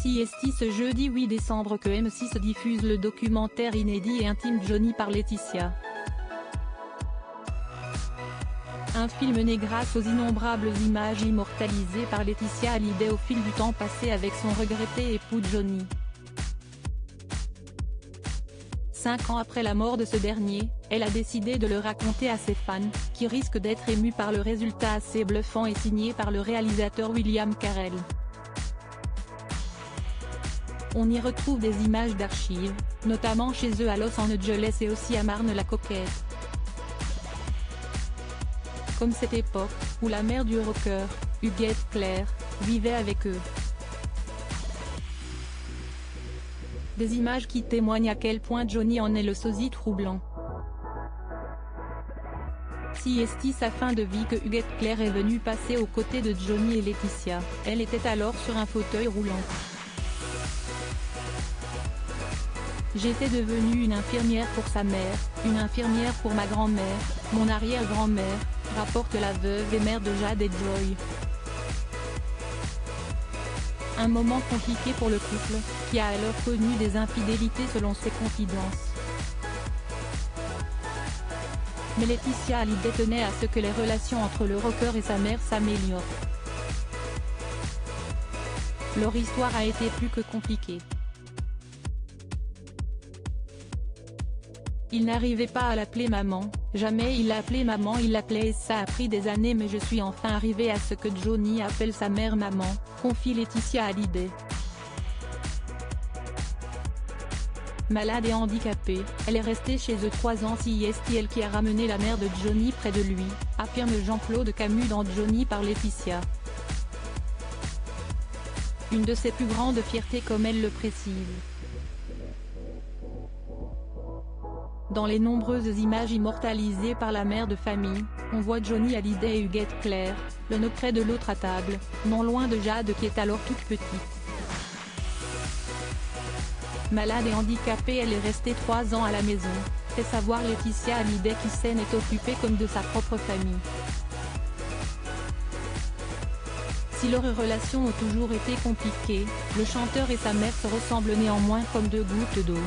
CST ce jeudi 8 décembre que M6 diffuse le documentaire inédit et intime Johnny par Laetitia. Un film né grâce aux innombrables images immortalisées par Laetitia Hallyday au fil du temps passé avec son regretté époux Johnny. 5 ans après la mort de ce dernier, elle a décidé de le raconter à ses fans, qui risquent d'être émus par le résultat assez bluffant et signé par le réalisateur William Carell. On y retrouve des images d'archives, notamment chez eux à Los Angeles et aussi à Marne-la-Coquette. Comme cette époque, où la mère du rocker, Huguette Claire, vivait avec eux. Des images qui témoignent à quel point Johnny en est le sosie troublant. CST sa fin de vie que Huguette Claire est venue passer aux côtés de Johnny et Laetitia, elle était alors sur un fauteuil roulant. J'étais devenue une infirmière pour sa mère, une infirmière pour ma grand-mère, mon arrière-grand-mère, rapporte la veuve et mère de Jade et Joy. Un moment compliqué pour le couple, qui a alors connu des infidélités selon ses confidences. Mais Laetitia Hallyday tenait à ce que les relations entre le rocker et sa mère s'améliorent. Leur histoire a été plus que compliquée. Il n'arrivait pas à l'appeler maman, jamais il l'a appelée maman, il l'appelait et ça a pris des années mais je suis enfin arrivée à ce que Johnny appelle sa mère maman, confie Laetitia Hallyday. Malade et handicapée, elle est restée chez eux 3 ans. CST elle qui a ramené la mère de Johnny près de lui, affirme Jean-Claude Camus dans Johnny par Laetitia. Une de ses plus grandes fiertés comme elle le précise. Dans les nombreuses images immortalisées par la mère de famille, on voit Johnny Hallyday et Huguette Claire, l'un auprès de l'autre à table, non loin de Jade qui est alors toute petite. Malade et handicapée, elle est restée 3 ans à la maison, fait savoir Laetitia Hallyday qui s'en est occupée comme de sa propre famille. Si leurs relations ont toujours été compliquées, le chanteur et sa mère se ressemblent néanmoins comme deux gouttes d'eau.